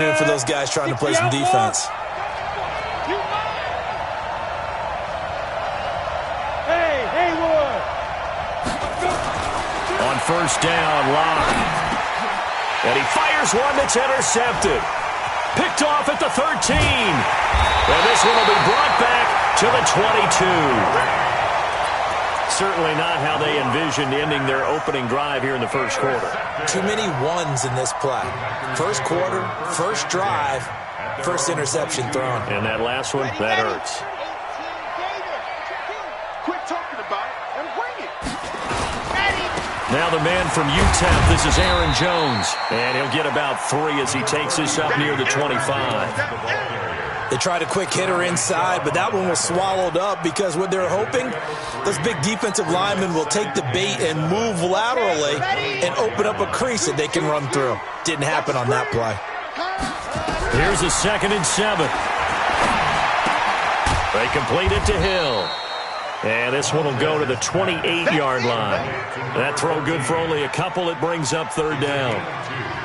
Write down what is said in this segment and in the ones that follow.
For those guys trying to play some defense. On first down, Locke. And he fires one that's intercepted. Picked off at the 13. And this one will be brought back to the 22. Certainly not how they envisioned ending their opening drive here in the first quarter. Too many ones in this play. First quarter, first drive, first interception thrown. And that last one, that hurts. Quit talking about it and bring it. Now the man from UTEP, this is Aaron Jones. And he'll get about 3 as he takes this up near the 25. They tried a quick hitter inside, but that one was swallowed up because what they're hoping, those big defensive linemen will take the bait and move laterally and open up a crease that they can run through. Didn't happen on that play. Here's a 2nd and 7. They complete it to Hill. And this one will go to the 28-yard line. That throw good for only a couple. It brings up 3rd down.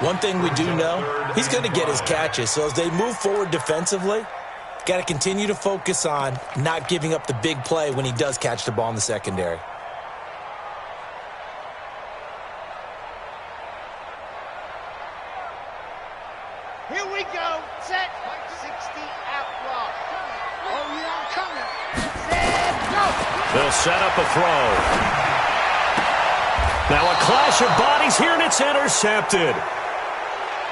One thing we do know, he's going to get his catches. So as they move forward defensively, got to continue to focus on not giving up the big play when he does catch the ball in the secondary. Here we go. Set. 60 out block. Oh, yeah, I'm coming. Set. Go. They'll set up a throw. Now a clash of bodies here, and it's intercepted.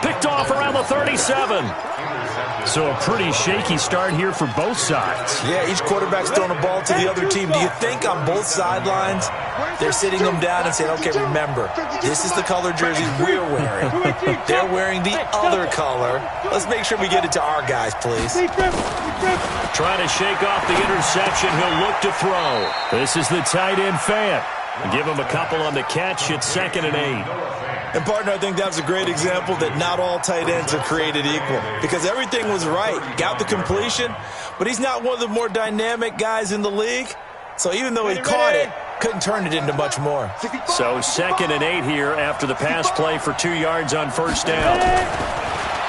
Picked off around the 37. So a pretty shaky start here for both sides. Yeah, each quarterback's throwing a ball to the other team. Do you think on both sidelines they're sitting them down and saying, okay, remember, this is the color jersey we're wearing. They're wearing the other color. Let's make sure we get it to our guys, please. Trying to shake off the interception. He'll look to throw. This is the tight end Fant. Give him a couple on the catch. It's 2nd and 8. And, partner, I think that was a great example that not all tight ends are created equal because everything was right. Got the completion, but he's not one of the more dynamic guys in the league. So even though he caught it, couldn't turn it into much more. So 2nd and 8 here after the pass play for 2 yards on first down.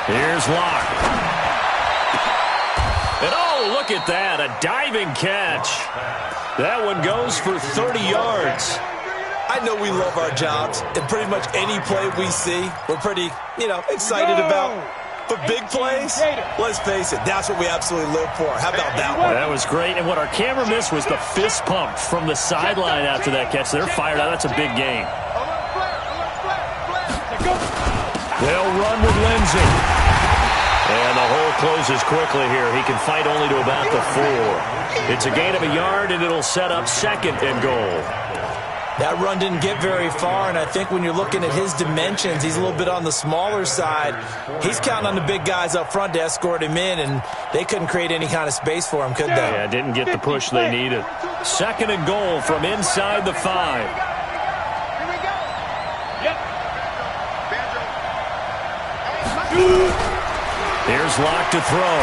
Here's Locke. And, oh, look at that, a diving catch. That one goes for 30 yards. I know we love our jobs, and pretty much any play we see, we're pretty, excited about. But big plays, let's face it, that's what we absolutely live for. How about that one? That was great, and what our camera missed was the fist pump from the sideline after that catch. They're fired out. That's a big game. They'll run with Lindsey. And the hole closes quickly here. He can fight only to about the 4. It's a gain of a yard, and it'll set up 2nd and goal. That run didn't get very far, and I think when you're looking at his dimensions, he's a little bit on the smaller side. He's counting on the big guys up front to escort him in, and they couldn't create any kind of space for him, could they? Yeah, didn't get the push they needed. 2nd and goal from inside the 5. Here we go. Yep. Here's Locke to throw.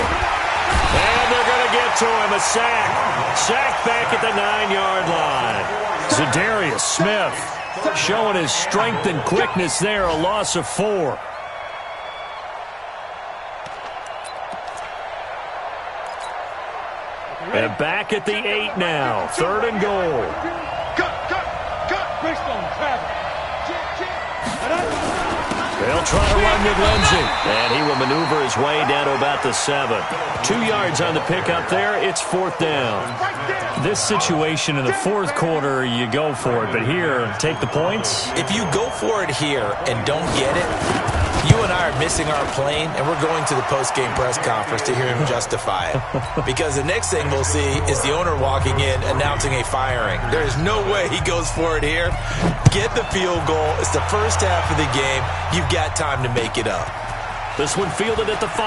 And they're going to get to him. A sack. Sack back at the 9-yard line. Zadarius Smith showing his strength and quickness there. A loss of 4. And back at the 8 now. 3rd and goal. They'll try to run with Lindsey. And he will maneuver his way down to about the 7. 2 yards on the pickup there. It's 4th down. This situation in the 4th quarter, you go for it. But here, take the points. If you go for it here and don't get it, you and I are missing our plane, and we're going to the post-game press conference to hear him justify it. Because the next thing we'll see is the owner walking in announcing a firing. There is no way he goes for it here. Get the field goal. It's the first half of the game. You've got time to make it up. This one fielded at the 5.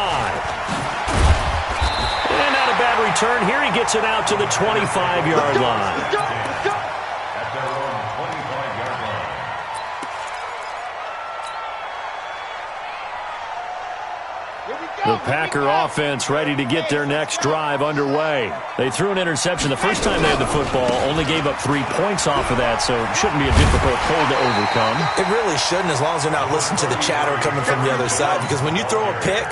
And not a bad return here. He gets it out to the 25-yard line. The Packer offense ready to get their next drive underway. They threw an interception the first time they had the football, only gave up 3 points off of that, so it shouldn't be a difficult hole to overcome. It really shouldn't, as long as they're not listening to the chatter coming from the other side, because when you throw a pick,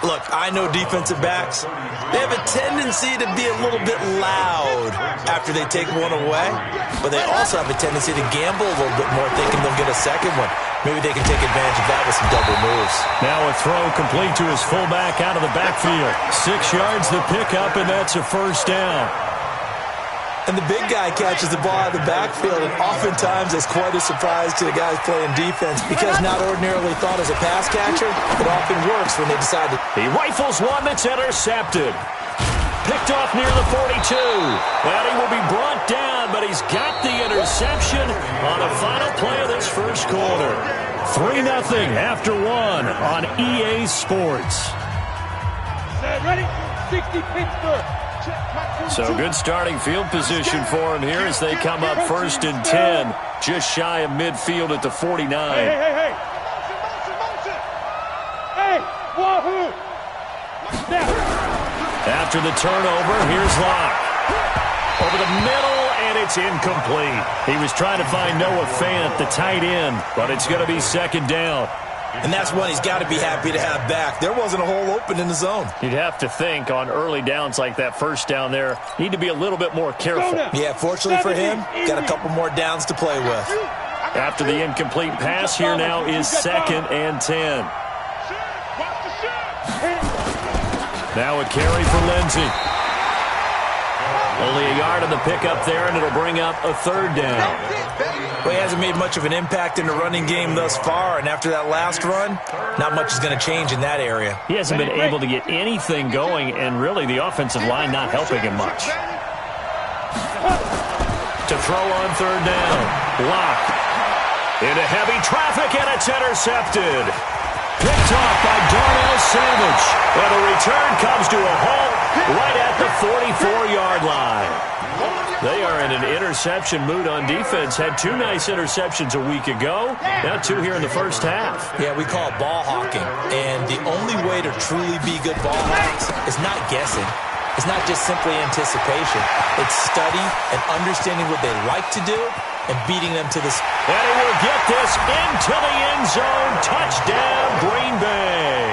look, I know defensive backs, they have a tendency to be a little bit loud after they take one away, but they also have a tendency to gamble a little bit more, thinking they'll get a second one. Maybe they can take advantage of that with some double moves. Now a throw complete to his fullback out of the backfield. 6 yards the pickup, and that's a first down. And the big guy catches the ball out of the backfield, and oftentimes it's quite a surprise to the guys playing defense, because not ordinarily thought as a pass catcher, it often works when they decide to. He rifles one that's intercepted. Picked off near the 42. Well, he will be brought down, but he's got the interception on the final play of this first quarter. 3-0 after 1 on EA Sports. Ready? 60 Pittsburgh. So good starting field position for him here as they come up 1st and 10, just shy of midfield at the 49. Hey. Hey, wahoo! Now. After the turnover, here's Locke. Over the middle, and it's incomplete. He was trying to find Noah Fant, the tight end, but it's going to be 2nd down. And that's one he's got to be happy to have back. There wasn't a hole open in the zone. You'd have to think on early downs like that first down there, need to be a little bit more careful. Yeah, fortunately for him, got a couple more downs to play with. After the incomplete pass, here now is 2nd and 10. Now a carry for Lindsey. Only a yard on the pickup there, and it'll bring up a 3rd down. Well, he hasn't made much of an impact in the running game thus far, and after that last run, not much is going to change in that area. He hasn't been able to get anything going, and really the offensive line not helping him much. To throw on 3rd down. Block. Into heavy traffic, and it's intercepted. Picked off by Darnell Savage. And the return comes to a halt right at the 44-yard line. They are in an interception mood on defense. Had 2 nice interceptions a week ago. Now 2 here in the first half. Yeah, we call it ball hawking. And the only way to truly be good ball hawks is not guessing. It's not just simply anticipation. It's study and understanding what they like to do and beating them to this. And he will get this into the end zone. Touchdown, Green Bay.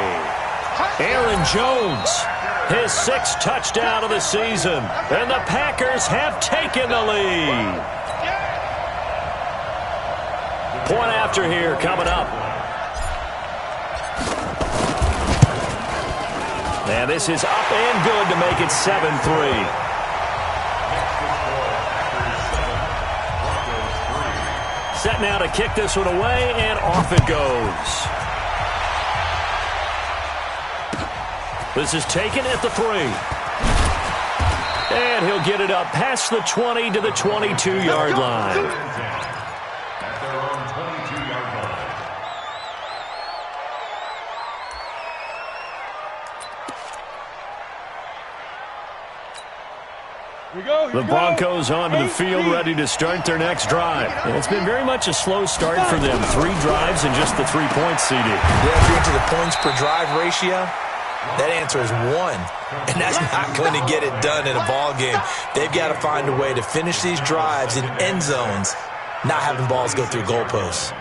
Aaron Jones, his 6th touchdown of the season. And the Packers have taken the lead. Point after here coming up. And this is up and good to make it 7-3. Set now to kick this one away, and off it goes. This is taken at the 3. And he'll get it up past the 20 to the 22-yard line. The Broncos onto the field, ready to start their next drive. And it's been very much a slow start for them. 3 drives and just the 3 points CD. Yeah, if you're into the points per drive ratio, that answer is 1. And that's not going to get it done in a ball game. They've got to find a way to finish these drives in end zones, not having balls go through goalposts.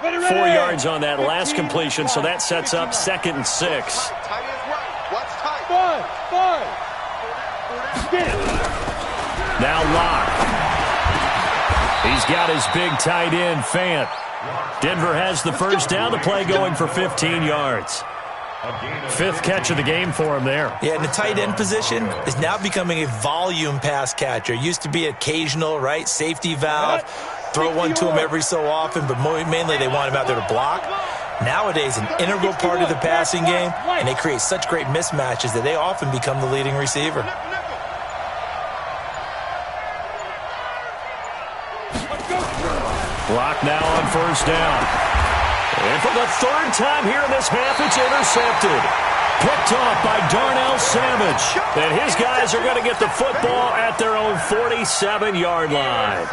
Ready. 4 yards on that last completion, so that sets up 2nd and 6. Now Locke. He's got his big tight end, Fant. Denver has the first down. The play going for 15 yards. 5th catch of the game for him there. Yeah, and the tight end position is now becoming a volume pass catcher. It used to be occasional, right? Safety valve. Throw one to him every so often, but mainly they want him out there to block. Nowadays, an integral part of the passing game, and they create such great mismatches that they often become the leading receiver. Block now on first down. And for the 3rd time here in this half, it's intercepted. Picked off by Darnell Savage. And his guys are going to get the football at their 47-yard line.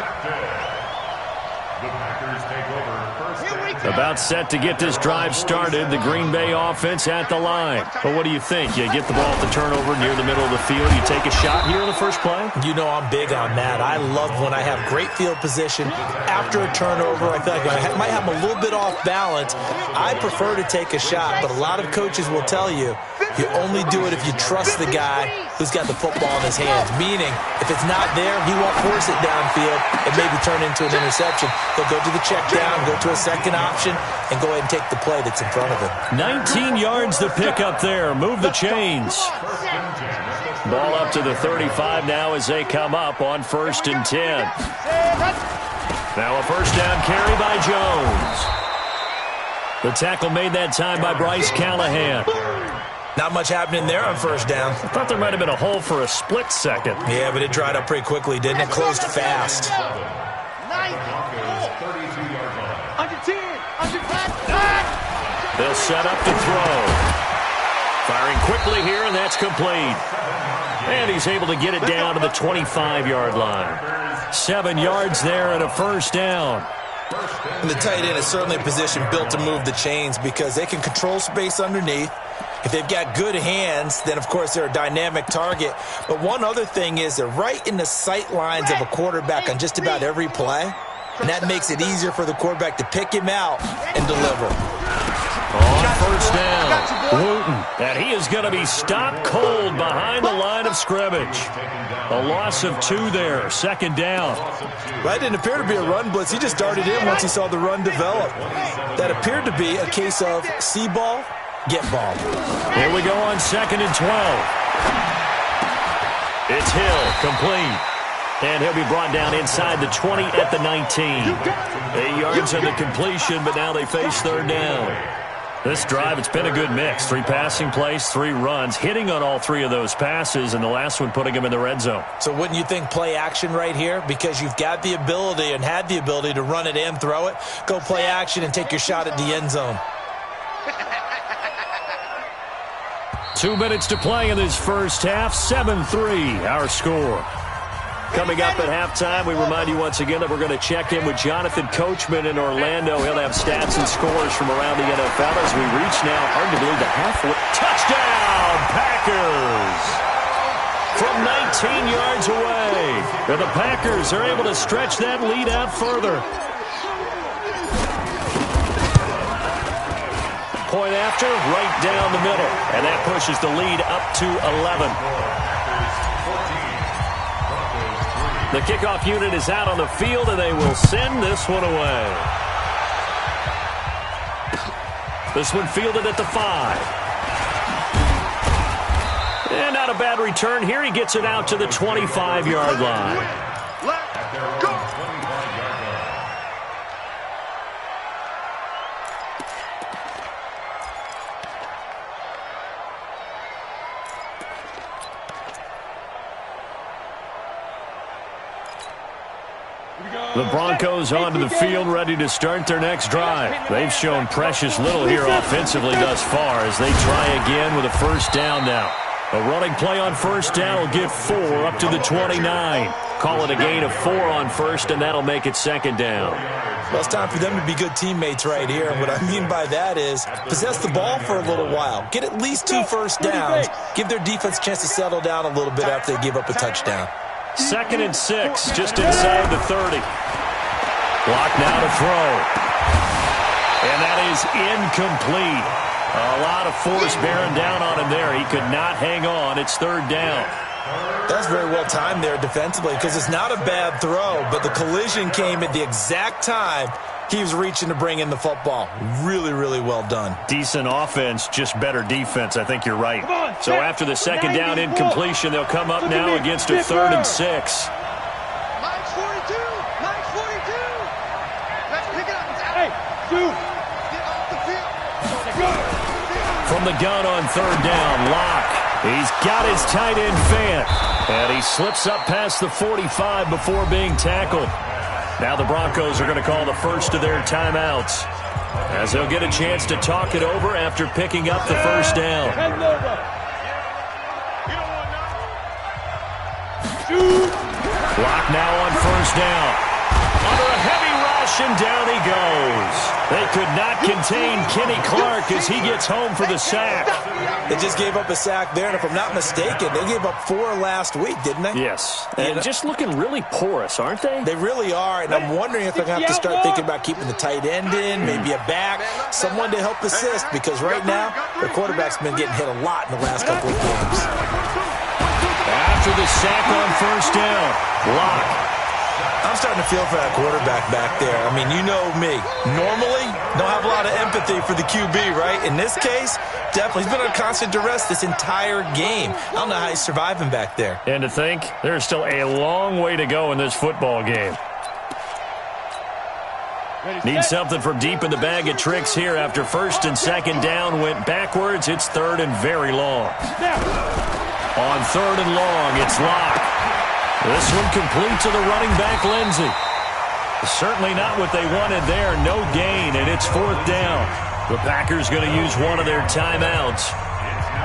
About set to get this drive started. The Green Bay offense at the line. But what do you think? You get the ball at the turnover near the middle of the field. You take a shot here in the first play? You know I'm big on that. I love when I have great field position. After a turnover, I feel like I might have a little bit off balance. I prefer to take a shot, but a lot of coaches will tell you, you only do it if you trust the guy who's got the football in his hands. Meaning, if it's not there, he won't force it downfield and maybe turn into an interception. He'll go to the check down, go to a second option, and go ahead and take the play that's in front of him. 19 yards to pick up there. Move the chains. Ball up to the 35 now as they come up on 1st and 10. Now a first down carry by Jones. The tackle made that time by Bryce Callahan. Not much happening there on first down. I thought there might have been a hole for a split second. Yeah, but it dried up pretty quickly, didn't it? Closed fast. They'll set up to throw. Firing quickly here, and that's complete. And he's able to get it down to the 25-yard line. 7 yards there and a first down. And the tight end is certainly a position built to move the chains because they can control space underneath. If they've got good hands, then, of course, they're a dynamic target. But one other thing is they're right in the sight lines of a quarterback on just about every play. And that makes it easier for the quarterback to pick him out and deliver. On first down, Wooten. And he is going to be stopped cold behind the line of scrimmage. A loss of 2 there, second down. That didn't appear to be a run blitz. He just darted in once he saw the run develop. That appeared to be a case of see ball, get ball. Here we go on 2nd and 12. It's Hill, complete. And he'll be brought down inside the 20 at the 19. 8 yards on the completion, but now they face third down. This drive, it's been a good mix. 3 passing plays, 3 runs, hitting on all 3 of those passes, and the last one putting him in the red zone. So wouldn't you think play action right here? Because you've got the ability and had the ability to run it and throw it. Go play action and take your shot at the end zone. 2 minutes to play in this first half. 7-3, our score. Coming up at halftime, we remind you once again that we're going to check in with Jonathan Coachman in Orlando. He'll have stats and scores from around the NFL as we reach now, hard to believe, the halfway. Touchdown, Packers! From 19 yards away. And the Packers are able to stretch that lead out further. Point after, right down the middle. And that pushes the lead up to 11. The kickoff unit is out on the field, and they will send this one away. This one fielded at the 5. And not a bad return here. He gets it out to the 25-yard line. Let's go. The Broncos onto the field, ready to start their next drive. They've shown precious little here offensively thus far as they try again with a first down now. A running play on first down will get 4 up to the 29. Call it a gain of 4 on first, and that'll make it second down. Well, it's time for them to be good teammates right here. And what I mean by that is possess the ball for a little while. Get at least 2 first downs. Give their defense a chance to settle down a little bit after they give up a touchdown. 2nd and 6, just inside the 30. Block now to throw. And that is incomplete. A lot of force bearing down on him there. He could not hang on. It's third down. That's very well timed there defensively because it's not a bad throw, but the collision came at the exact time he was reaching to bring in the football. Really, really well done. Decent offense, just better defense. I think you're right. So after the second down incompletion, they'll come up now against a 3rd and 6. Nice 42. Nice 42. Let's pick it up. Hey, dude. Get off the field. From the gun on third down, Locke. He's got his tight end Fant. And he slips up past the 45 before being tackled. Now the Broncos are going to call the first of their timeouts, as they'll get a chance to talk it over after picking up the first down. Clock now on first down. Under a heavy rush, and down he goes. They could not contain KingCarlt as he gets home for the sack. They just gave up a sack there, and if I'm not mistaken, they gave up 4 last week, didn't they? Yes, and just looking really porous, aren't they? They really are, and I'm wondering if they're going to have to start thinking about keeping the tight end in, maybe a back, someone to help assist, because right now, their quarterback's been getting hit a lot in the last couple of games. After the sack on first down, block. I'm starting to feel for that quarterback back there. I mean, you know me. Normally, don't have a lot of empathy for the QB, right? In this case, definitely. He's been under constant duress this entire game. I don't know how he's surviving back there. And to think, there's still a long way to go in this football game. Need something from deep in the bag of tricks here after first and second down went backwards. It's third and very long. On third and long, it's Locke. This one complete to the running back, Lindsey. Certainly not what they wanted there. No gain, and it's fourth down. The Packers going to use one of their timeouts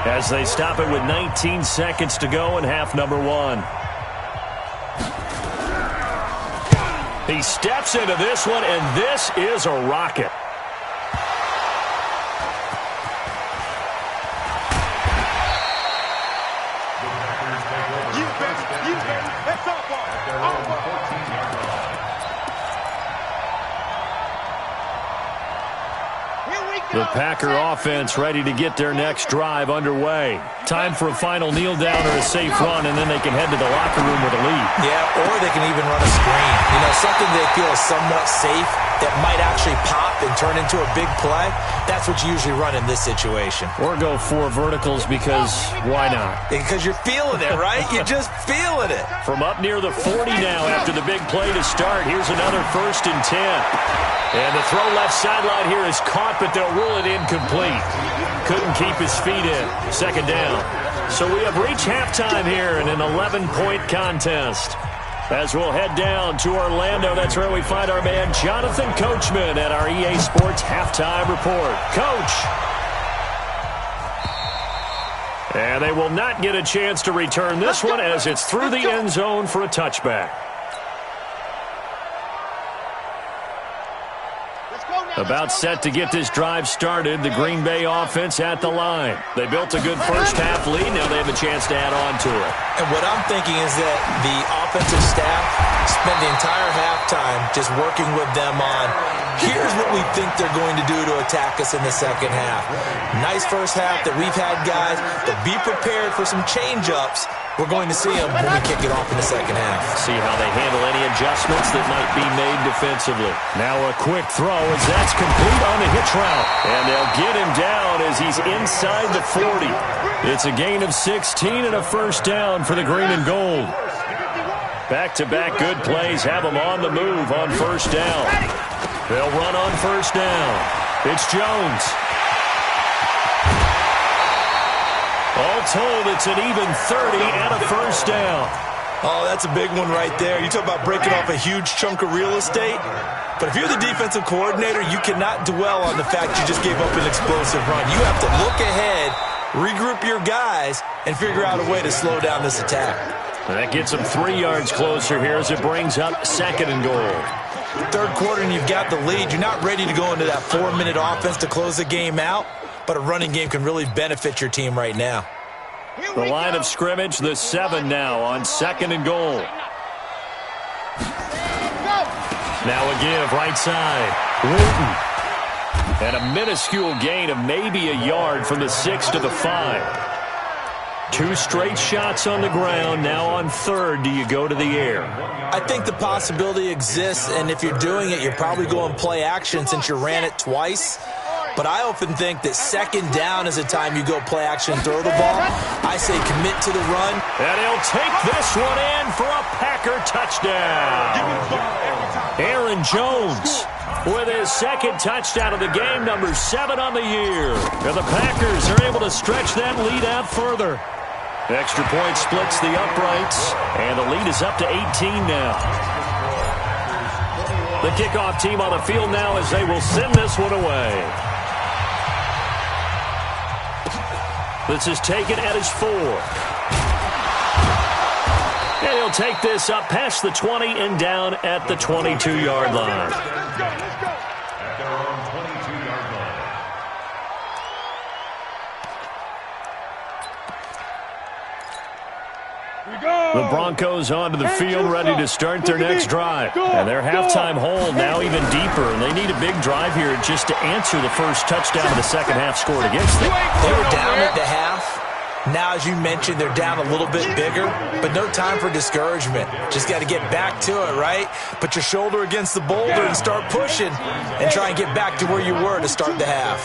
as they stop it with 19 seconds to go in half number 1. He steps into this one, and this is a rocket. The Packer offense ready to get their next drive underway. Time for a final kneel down or a safe run, and then they can head to the locker room with a lead. Yeah, or they can even run a screen. You know, something they feel is somewhat safe that might actually pop and turn into a big play. That's what you usually run in this situation. Or go 4 verticals because why not? Because you're feeling it, right? You're just feeling it. From up near the 40 now after the big play to start, here's another first and 10. And the throw left sideline here is caught, but they'll rule it incomplete. Couldn't keep his feet in. Second down. So we have reached halftime here in an 11-point contest. As we'll head down to Orlando, that's where we find our man Jonathan Coachman at our EA Sports Halftime Report. Coach. And they will not get a chance to return this one as it's through the end zone for a touchback. About set to get this drive started, the Green Bay offense at the line. They built a good first half lead. Now they have a chance to add on to it. And what I'm thinking is that the offensive staff spent the entire halftime just working with them on, here's what we think they're going to do to attack us in the second half. Nice first half that we've had, guys, but be prepared for some change-ups. We're going to see them when we kick it off in the second half. See how they handle any adjustments that might be made defensively. Now a quick throw as that's complete on the hitch route. And they'll get him down as he's inside the 40. It's a gain of 16 and a first down for the green and gold. Back-to-back good plays have them on the move on first down. They'll run on first down. It's Jones. All told, it's an even 30 and a first down. Oh, that's a big one right there. You talk about breaking off a huge chunk of real estate. But if you're the defensive coordinator, you cannot dwell on the fact you just gave up an explosive run. You have to look ahead, regroup your guys, and figure out a way to slow down this attack. That gets them 3 yards closer here as it brings up second and goal. Third quarter and you've got the lead. You're not ready to go into that 4-minute offense to close the game out. But a running game can really benefit your team right now. The line of scrimmage, the 7 now on second and goal. Now a give, right side. Wooten. And a minuscule gain of maybe a yard from the 6 to the 5. 2 straight shots on the ground. Now on third, do you go to the air? I think the possibility exists, and if you're doing it, you're probably going play action since you ran it twice. But I often think that second down is a time you go play action and throw the ball. I say commit to the run. And he'll take this one in for a Packer touchdown. Aaron Jones with his second touchdown of the game, number 7 on the year. And the Packers are able to stretch that lead out further. Extra point splits the uprights, and the lead is up to 18 now. The kickoff team on the field now as they will send this one away. This is taken at his 4. And he'll take this up past the 20 and down at the 22-yard line. Let's go. At their own 22-yard line. The Broncos onto the field, ready to start their next drive. And their halftime hold now even deeper, and they need a big drive here just to answer the first touchdown of the second half scored against them. They were down at the half. Now, as you mentioned, they're down a little bit bigger, but no time for discouragement. Just got to get back to it, right? Put your shoulder against the boulder and start pushing and try and get back to where you were to start the half.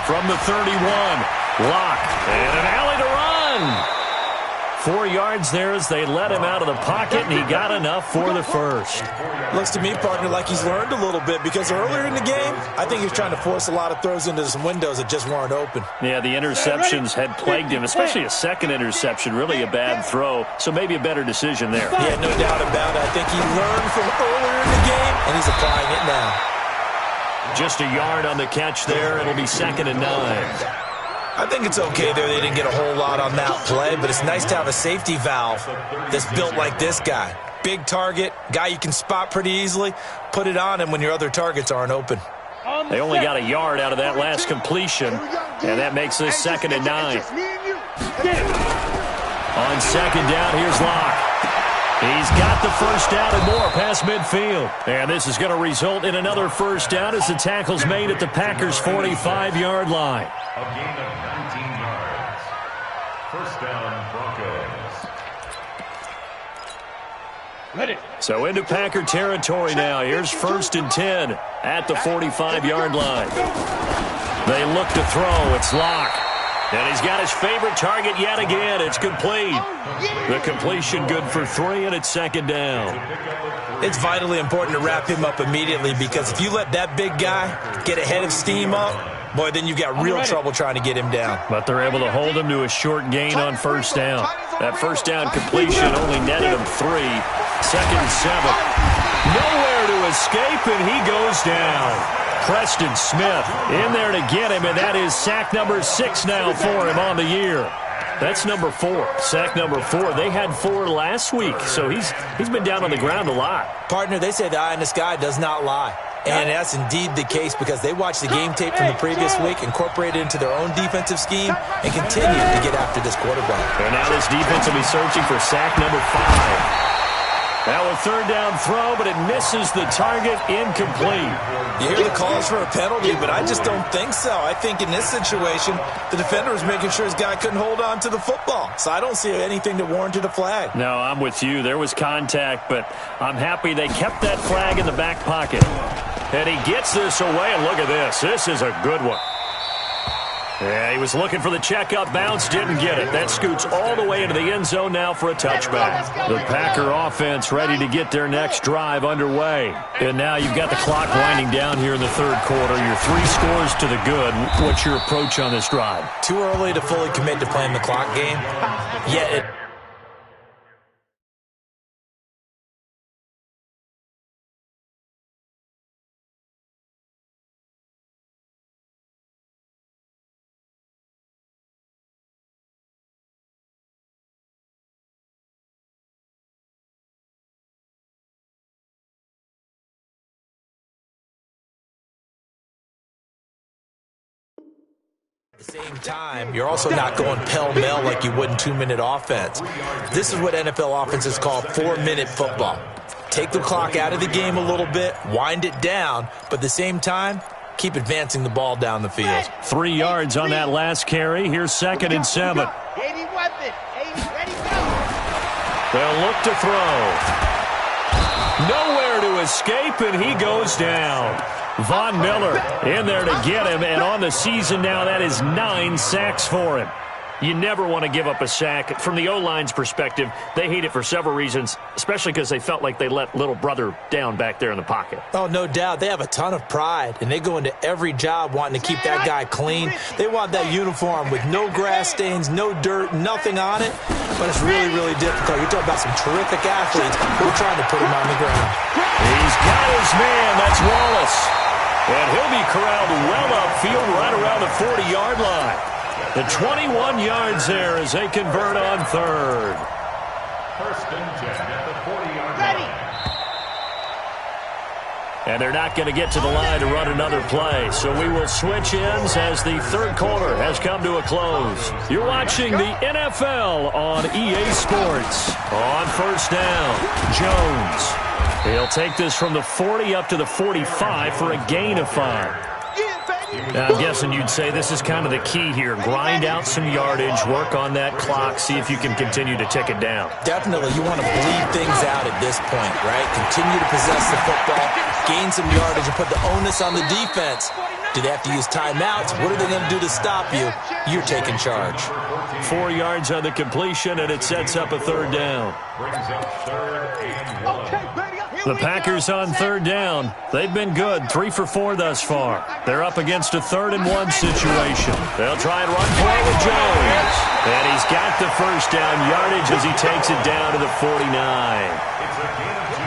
From the 31, Locke, and an alley to run. 4 yards there as they let him out of the pocket, and he got enough for the first. Looks to me, partner, like he's learned a little bit because earlier in the game, I think he was trying to force a lot of throws into some windows that just weren't open. Yeah, the interceptions had plagued him, especially a second interception, really a bad throw, so maybe a better decision there. Yeah, no doubt about it. I think he learned from earlier in the game, and he's applying it now. Just a yard on the catch there. It'll be 2nd and 9. I think it's okay there. They didn't get a whole lot on that play, but it's nice to have a safety valve that's built like this guy. Big target, guy you can spot pretty easily. Put it on him when your other targets aren't open. They only got a yard out of that last completion, and that makes this 2nd and 9. On second down, here's Locke. He's got the first down and more past midfield. And this is going to result in another first down as the tackle's made at the Packers' 45-yard line. A gain of 19 yards. First down, Broncos. Ready. So into Packer territory now. Here's 1st and 10 at the 45-yard line. They look to throw. It's Locke. And he's got his favorite target yet again. It's complete. The completion good for 3, and it's 2nd down. It's vitally important to wrap him up immediately because if you let that big guy get ahead of steam up, boy, then you've got real trouble trying to get him down. But they're able to hold him to a short gain on first down. That first down completion only netted him 3. 2nd and 7. Nowhere to escape, and he goes down. Preston Smith in there to get him, and that is sack number 6 now for him on the year. That's number 4. Sack number 4. They had 4 last week, so he's been down on the ground a lot. Partner, they say the eye in the sky does not lie. And that's indeed the case because they watched the game tape from the previous week, incorporated it into their own defensive scheme, and continue to get after this quarterback. And now this defense will be searching for sack number 5. Now a third down throw, but it misses the target, incomplete. You hear the calls for a penalty, but I just don't think so. I think in this situation, the defender was making sure his guy couldn't hold on to the football. So I don't see anything that warranted a flag. No, I'm with you. There was contact, but I'm happy they kept that flag in the back pocket. And he gets this away, and look at this. This is a good one. Yeah, he was looking for the checkup bounce, didn't get it. That scoots all the way into the end zone now for a touchback. The Packer offense ready to get their next drive underway. And now you've got the clock winding down here in the third quarter. Your 3 scores to the good. What's your approach on this drive? Too early to fully commit to playing the clock game. Yet it At the same time, you're also not going pell-mell like you would in 2-minute offense. This is what NFL offenses call 4-minute football. Take the clock out of the game a little bit, wind it down, but at the same time, keep advancing the ball down the field. 3 yards on that last carry. Here's 2nd and 7. 80 weapon. 80 ready, go. They'll look to throw. Nowhere to escape, and he goes down. Von Miller in there to get him, and on the season now, that is 9 sacks for him. You never want to give up a sack. From the O-line's perspective, they hate it for several reasons, especially because they felt like they let little brother down back there in the pocket. Oh, no doubt. They have a ton of pride, and they go into every job wanting to keep that guy clean. They want that uniform with no grass stains, no dirt, nothing on it, but it's really, really difficult. You're talking about some terrific athletes who are trying to put him on the ground. He's got his man. That's Wallace. And he'll be corralled well upfield right around the 40-yard line. The 21 yards there as they convert on third. First and 10 at the 40-yard line. And they're not going to get to the line to run another play. So we will switch ends as the third quarter has come to a close. You're watching the NFL on EA Sports. On first down, Jones. He'll take this from the 40 up to the 45 for a gain of 5. Now, I'm guessing you'd say this is kind of the key here. Grind out some yardage, work on that clock, see if you can continue to tick it down. Definitely, you want to bleed things out at this point, right? Continue to possess the football, gain some yardage, and put the onus on the defense. Do they have to use timeouts? What are they going to do to stop you? You're taking charge. 4 yards on the completion, and it sets up a third down. Brings up third and 1. The Packers on third down. They've been good, 3 for 4 thus far. They're up against a 3rd and 1 situation. They'll try and run for it with Jones. And he's got the first down yardage as he takes it down to the 49.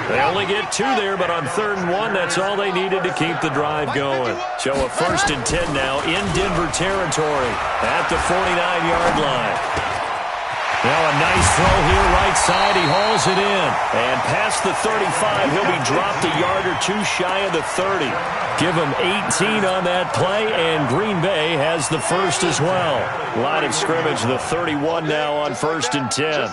They only get 2 there, but on 3rd and 1, that's all they needed to keep the drive going. So a 1st and 10 now in Denver territory at the 49-yard line. Now a nice throw here right side. He hauls it in. And past the 35, he'll be dropped a yard or 2 shy of the 30. Give him 18 on that play, and Green Bay has the first as well. Line of scrimmage, the 31 now on 1st and 10.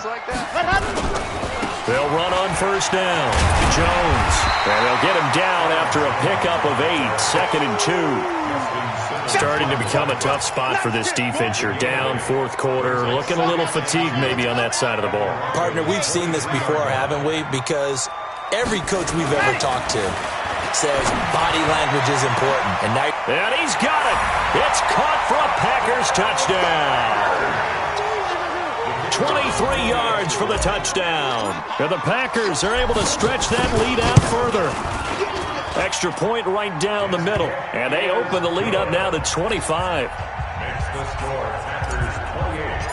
They'll run on first down. Jones. And they'll get him down after a pickup of 8. 2nd and 2. Starting to become a tough spot for this defense. You're down 4th quarter, looking a little fatigued maybe on that side of the ball. Partner, we've seen this before, haven't we? Because every coach we've ever talked to says body language is important. And he's got it. It's caught for a Packers touchdown. 23 yards for the touchdown. And the Packers are able to stretch that lead out further. Extra point right down the middle. And they open the lead up now to 25. Makes the score Packers 28.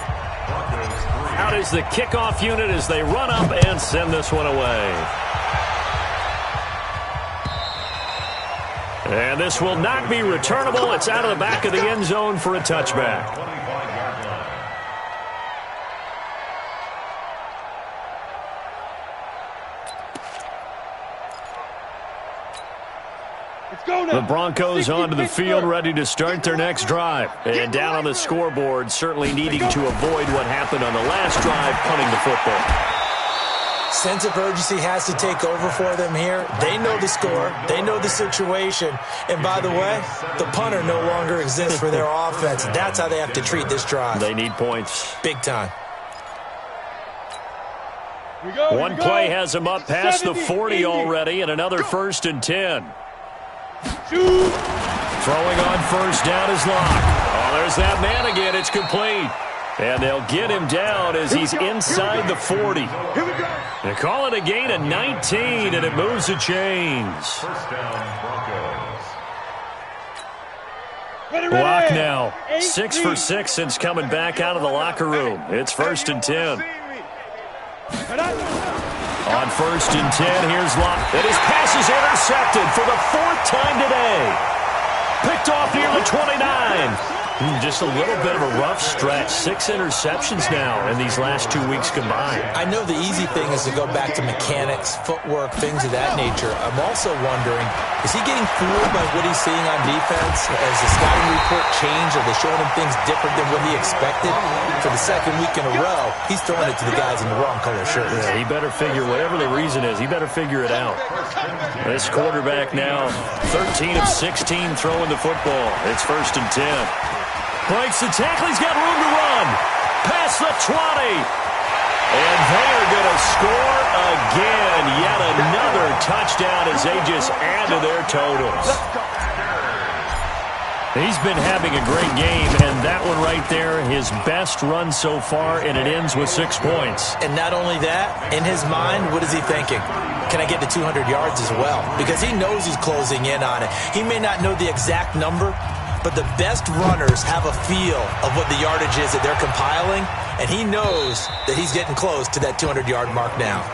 Broncos 3. Out is the kickoff unit as they run up and send this one away. And this will not be returnable. It's out of the back of the end zone for a touchback. 25-yard line. The Broncos onto the field, ready to start their next drive. And down on the scoreboard, certainly needing to avoid what happened on the last drive, punting the football. Sense of urgency has to take over for them here. They know the score. They know the situation. And by the way, the punter no longer exists for their offense. That's how they have to treat this drive. They need points. Big time. One play has them up past the 40 already, and another 1st and 10. Throwing on first down is Locke. Oh, there's that man again. It's complete. And they'll get him down as he's inside the 40. They call it a gain of 19, and it moves the chains. First down, Broncos. Locke now 6 for 6 since coming back out of the locker room. It's 1st and 10. On 1st and 10, here's Locke. And his pass is intercepted for the 4th time today. Picked off near the 29. Just a little bit of a rough stretch. 6 interceptions now in these last 2 weeks combined. I know the easy thing is to go back to mechanics, footwork, things of that nature. I'm also wondering, is he getting fooled by what he's seeing on defense? Has the scouting report changed? Are they showing him things different than what he expected? For the 2nd week in a row, he's throwing it to the guys in the wrong color shirts. Yeah, he better figure, whatever the reason is, he better figure it out. This quarterback now 13 of 16 throwing the football. It's 1st and 10. Breaks the tackle. He's got room to run. Past the 20. And they are going to score again. Yet another touchdown as they just add to their totals. He's been having a great game, and that one right there, his best run so far, and it ends with 6 points. And not only that, in his mind, what is he thinking? Can I get to 200 yards as well? Because he knows he's closing in on it. He may not know the exact number, but the best runners have a feel of what the yardage is that they're compiling, and he knows that he's getting close to that 200-yard mark now.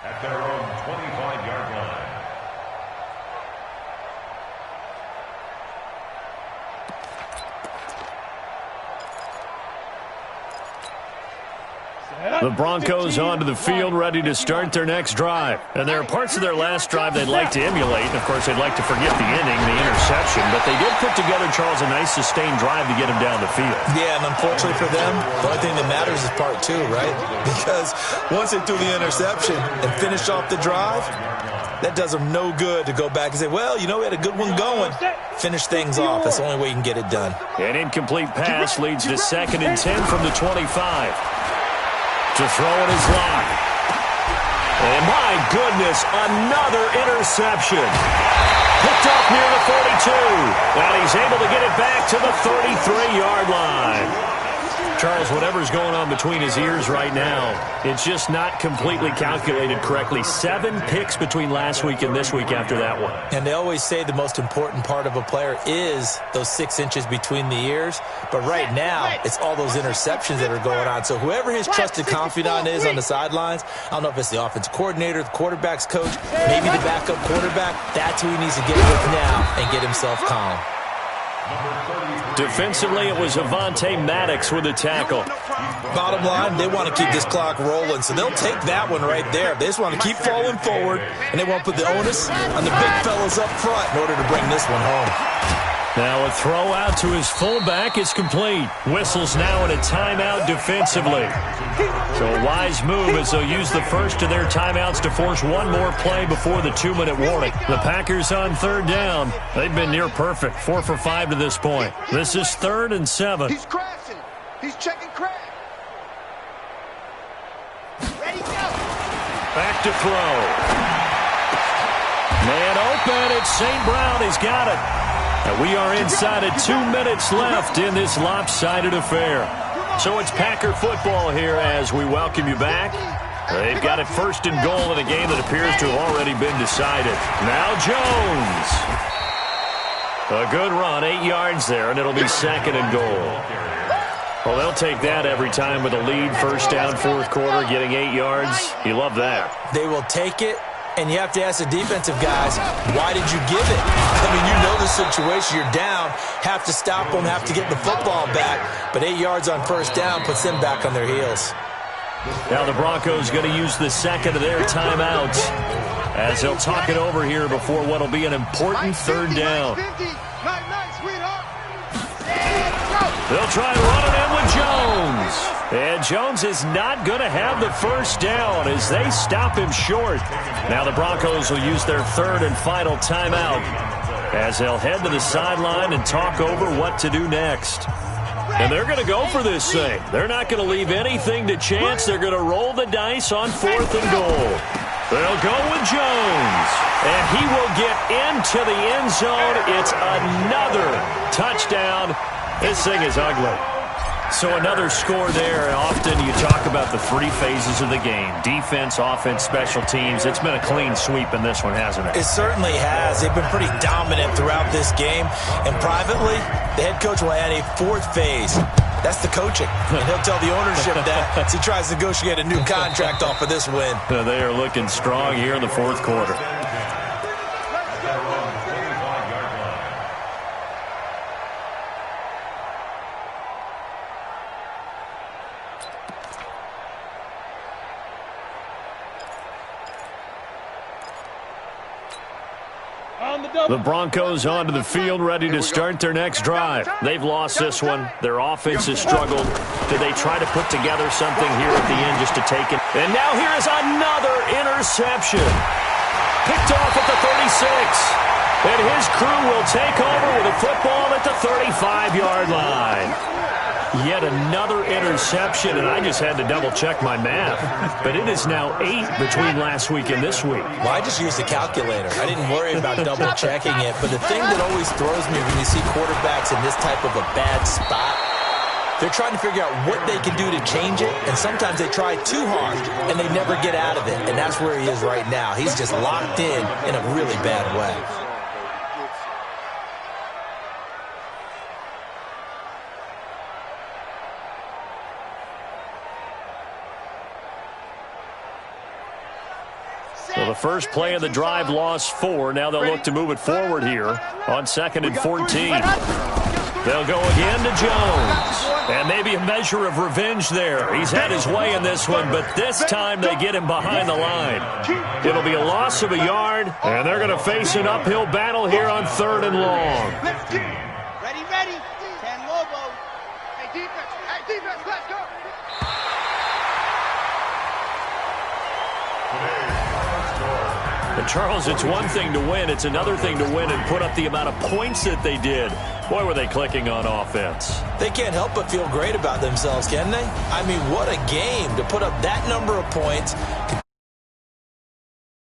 at their own 25-yard line. The Broncos onto the field, ready to start their next drive. And there are parts of their last drive they'd like to emulate. And, of course, they'd like to forget the inning, the interception. But they did put together, Charles, a nice sustained drive to get him down the field. Yeah, and unfortunately for them, the only thing that matters is part two, right? Because once they threw the interception and finished off the drive, that does them no good to go back and say, well, you know, we had a good one going. Finish things off. That's the only way you can get it done. An incomplete pass leads to 2nd and 10 from the 25. To throw in his lock. And my goodness, another interception. Picked up near the 42. And he's able to get it back to the 33-yard line. Charles, whatever's going on between his ears right now, it's just not completely calculated correctly. 7 picks between last week and this week after that one. And they always say the most important part of a player is those 6 inches between the ears. But right now, it's all those interceptions that are going on. So whoever his trusted confidant is on the sidelines, I don't know if it's the offensive coordinator, the quarterback's coach, maybe the backup quarterback, that's who he needs to get with now and get himself calm. Defensively, it was Avonte Maddox with a tackle. Bottom line, they want to keep this clock rolling, so they'll take that one right there. They just want to keep falling forward, and they won't put the onus on the big fellas up front in order to bring this one home. Now a throw out to his fullback is complete. Whistles now in a timeout defensively. So a wise move as they'll use the first of their timeouts to force one more play before the 2-minute warning. The Packers on 3rd down. They've been near perfect, 4 for 5 to this point. This is 3rd and 7. He's crashing. He's checking crash. Ready, go. Back to throw. Man open. It's St. Brown. He's got it. And we are inside of 2 minutes left in this lopsided affair. So it's Packer football here as we welcome you back. They've got it 1st and goal in a game that appears to have already been decided. Now Jones. A good run, 8 yards there, and it'll be 2nd and goal. Well, they'll take that every time with a lead, 1st down, 4th quarter, getting 8 yards. You love that. They will take it. And you have to ask the defensive guys, why did you give it? I mean, you know the situation. You're down, have to stop them, have to get the football back. But 8 yards on 1st down puts them back on their heels. Now the Broncos going to use the 2nd of their timeouts as they'll talk it over here before what will be an important 3rd down. They'll try and run it in with Jones. And Jones is not going to have the 1st down as they stop him short. Now the Broncos will use their 3rd and final timeout as they'll head to the sideline and talk over what to do next. And they're going to go for this thing. They're not going to leave anything to chance. They're going to roll the dice on 4th and goal. They'll go with Jones. And he will get into the end zone. It's another touchdown. This thing is ugly. So another score there, and often you talk about the 3 phases of the game. Defense, offense, special teams. It's been a clean sweep in this one, hasn't it? It certainly has. They've been pretty dominant throughout this game. And privately, the head coach will add a 4th phase. That's the coaching. And he'll tell the ownership that as he tries to negotiate a new contract off of this win. They are looking strong here in the 4th quarter. The Broncos onto the field, ready to start their next drive. They've lost this one. Their offense has struggled. Did they try to put together something here at the end just to take it? And now here is another interception. Picked off at the 36. And his crew will take over with a football at the 35-yard line. Yet another interception, and I just had to double-check my math. But it is now 8 between last week and this week. Well, I just used the calculator. I didn't worry about double-checking it. But the thing that always throws me when you see quarterbacks in this type of a bad spot, they're trying to figure out what they can do to change it, and sometimes they try too hard, and they never get out of it. And that's where he is right now. He's just locked in a really bad way. So the first play of the drive lost 4. Now they'll look to move it forward here on 2nd and 14. They'll go again to Jones. And maybe a measure of revenge there. He's had his way in this one, but this time they get him behind the line. It'll be a loss of a yard, and they're going to face an uphill battle here on 3rd and long. Ready, ready. 10 Lobo. Hey, defense, let's go. And Charles, it's one thing to win. It's another thing to win and put up the amount of points that they did. Boy, were they clicking on offense. They can't help but feel great about themselves, can they? I mean, what a game to put up that number of points.